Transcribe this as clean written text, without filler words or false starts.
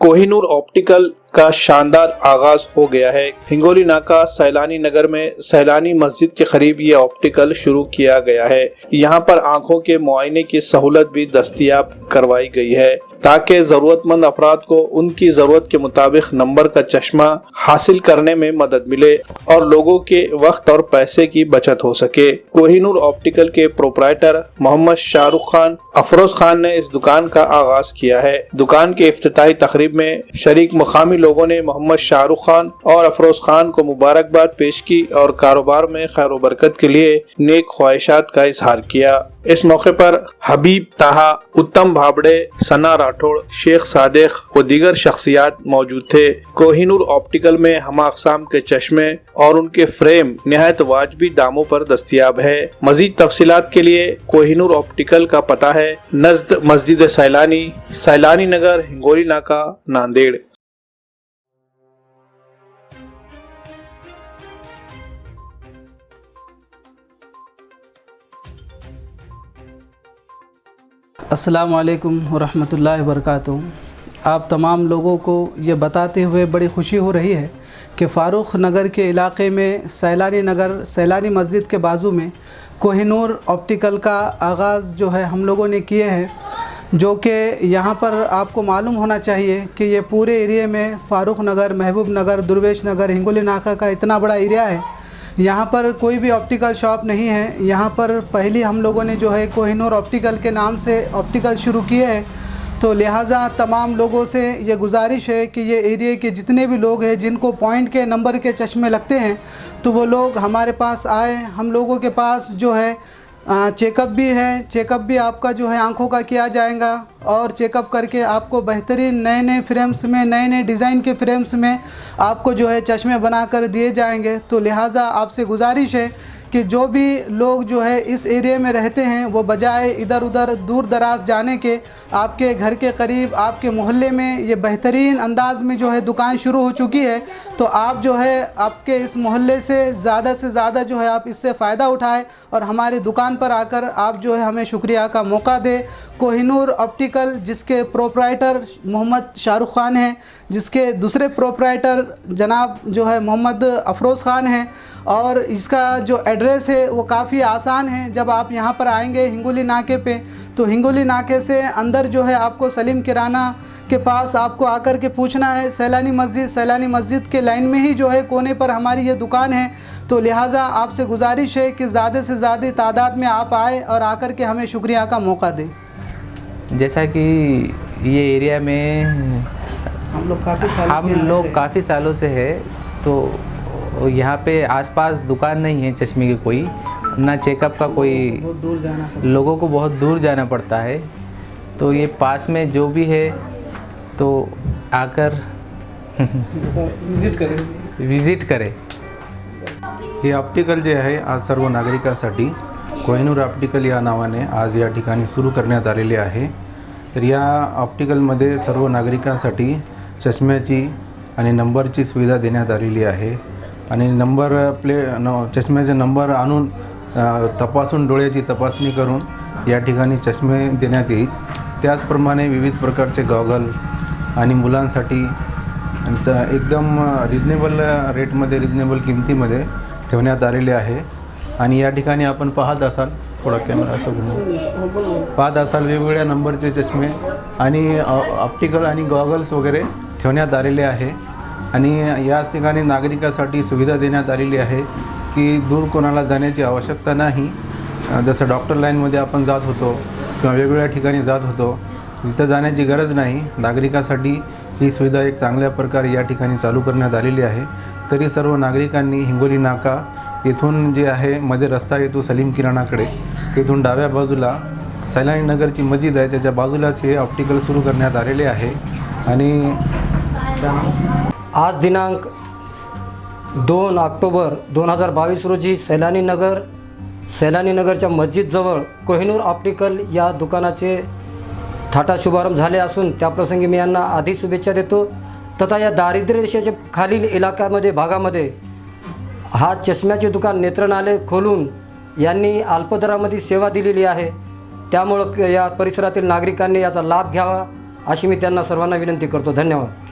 Kohinoor optical का शानदार आगाज हो गया है। हिंगोली नाका सैलानी नगर में सैलानी मस्जिद के करीब ये ऑप्टिकल शुरू किया गया है। यहाँ पर आंखों के मुआयने की सहूलत भी दस्तयाब करवाई गई है ताकि जरूरतमंद अफराद को उनकी जरूरत के मुताबिक नंबर का चश्मा हासिल करने में मदद मिले और लोगों के वक्त और पैसे की बचत हो सके। कोहिनूर ऑप्टिकल के प्रोपराइटर मोहम्मद शाहरुख खान अफरोज खान ने इस दुकान का आगाज किया है। दुकान के इफ्तिताही तकरीब में शरीक मुकामी लोगों ने मोहम्मद शाहरुख खान और अफरोज खान को मुबारकबाद पेश की और कारोबार में खैर व बरकत के लिए नेक ख्वाहिशात का इजहार किया। इस मौके पर हबीब ताहा, उत्तम भाबड़े, सना राठौड़, शेख सादिक व दीगर शख्सियात मौजूद थे। कोहिनूर ऑप्टिकल में हम अक़साम के चश्मे और उनके फ्रेम निहायत वाजबी दामों पर दस्तयाब है। मजीद तफसीलात के लिए कोहिनूर ऑप्टिकल का पता है नज़द मस्जिद सैलानी, सैलानी नगर, हिंगोली नाका, नांदेड़। अस्सलामु अलैकुम वरहमतुल्लाहि वबरकातुहू। आप तमाम लोगों को ये बताते हुए बड़ी खुशी हो रही है कि फ़ारूक नगर के इलाक़े में सैलानी नगर सैलानी मस्जिद के बाजू में कोहिनूर ऑप्टिकल का आगाज़ जो है हम लोगों ने किए हैं, जो कि यहाँ पर आपको मालूम होना चाहिए कि ये पूरे एरिए में फ़ारूक नगर, महबूब नगर, दुर्वेश नगर, हिंगोली नाका का इतना बड़ा एरिया है। यहाँ पर कोई भी ऑप्टिकल शॉप नहीं है। यहाँ पर पहली हम लोगों ने जो है कोहिनूर ऑप्टिकल के नाम से ऑप्टिकल शुरू किए हैं, तो लिहाजा तमाम लोगों से ये गुजारिश है कि ये एरिए के जितने भी लोग हैं जिनको पॉइंट के नंबर के चश्मे लगते हैं तो वो लोग हमारे पास आए। हम लोगों के पास जो है चेकअप भी है, चेकअप भी आपका जो है आंखों का किया जाएगा और चेकअप करके आपको बेहतरीन नए नए फ्रेम्स में, नए नए डिज़ाइन के फ्रेम्स में आपको जो है चश्मे बना कर दिए जाएंगे। तो लिहाजा आपसे गुजारिश है कि जो भी लोग जो है इस एरिया में रहते हैं वो बजाय इधर उधर दूर दराज जाने के आपके घर के करीब, आपके मोहल्ले में ये बेहतरीन अंदाज़ में जो है दुकान शुरू हो चुकी है। तो आप जो है आपके इस मोहल्ले से ज़्यादा जो है आप इससे फ़ायदा उठाएं और हमारी दुकान पर आकर आप जो है हमें शुक्रिया का मौका दें। कोहिनूर ऑप्टिकल जिसके प्रोपराइटर मोहम्मद शाहरुख खान हैं, जिसके दूसरे प्रोपराइटर जनाब जो है मोहम्मद अफरोज़ खान हैं, और इसका जो एड्रेस है वो काफ़ी आसान है। जब आप यहाँ पर आएंगे हिंगोली नाके पे, तो हिंगोली नाके से अंदर जो है आपको सलीम किराना के पास आपको आकर के पूछना है सैलानी मस्जिद। सैलानी मस्जिद के लाइन में ही जो है कोने पर हमारी ये दुकान है। तो लिहाजा आपसे गुजारिश है कि ज़्यादा से ज़्यादा तादाद में आप आए और आकर के हमें शुक्रिया का मौका दें। जैसा कि ये एरिया में हम लोग काफ़ी सालों से है, तो यहाँ पे आसपास दुकान नहीं है चश्मे की कोई, ना चेकअप का कोई, लोगों को बहुत दूर जाना पड़ता है। तो ये पास में जो भी है तो आकर विजिट करें। हे ऑप्टिकल जे आहे आज सर्व नागरिकांसाठी कोहिनूर ऑप्टिकल या नावाने आज या ठिकाणी सुरू करण्यात आलेले आहे। तर या ऑप्टिकलमध्ये सर्व नागरिकांसाठी चष्म्याची आणि नंबरची सुविधा देण्यात आलेली आहे आणि चष्म्याचे नंबर आणून तपासून डोळ्याची तपासणी करून या ठिकाणी चष्मे देण्यात येईल। त्याचप्रमाणे विविध प्रकारचे गॉगल आणि मुलांसाठी एकदम रिजनेबल रेटमध्ये, रिजनेबल किमतीमध्ये ठेवण्यात आलेले आहे। आणि या ठिकाणी आपण पाहत असाल, थोडा कॅमेरा असं पाहत असाल, वेगवेगळ्या नंबरचे चष्मे आणि ऑप्टिकल आणि गॉगल्स वगैरे ठेवण्यात आलेले आहे। आणि या ठिकाणी नागरिकांसाठी सुविधा देण्यात आलेली आहे की दूर कोणाला जाण्याची आवश्यकता नाही। जसं डॉक्टर लाईनमध्ये आपण जात होतो किंवा वेगवेगळ्या ठिकाणी जात होतो, तिथं जाण्याची गरज नाही। नागरिकांसाठी ही सुविधा एक चांगल्या प्रकारे या ठिकाणी चालू करण्यात आलेली आहे। तरी सर्व नागरिकांनी हिंगोली नाका येथून जे आहे मध्ये रस्ता येतो सलीम किराणाकडे, तिथून डाव्या बाजूला सैलानी नगरची मस्जिद आहे, त्याच्या बाजूलाच हे ऑप्टिकल सुरू करण्यात आलेले आहे। आणि आज दिनांक 2 ऑक्टोबर 2022 रोजी सैलानी नगरच्या मस्जिदजवळ कोहिनूर ऑप्टिकल या दुकानाचे थाटा शुभारंभ झाले असून त्याप्रसंगी मी यांना आधी शुभेच्छा देतो। तथा या दारिद्र्य रेषेच्या खालील इलाक्यामध्ये भागामध्ये हा चष्म्याचे दुकान नेत्रणालय खोलून यांनी अल्प दरामध्ये सेवा दिलेली आहे। त्यामुळे या परिसरातील नागरिकांनी याचा लाभ घ्यावा अशी मी त्यांना सर्वांना विनंती करतो. धन्यवाद.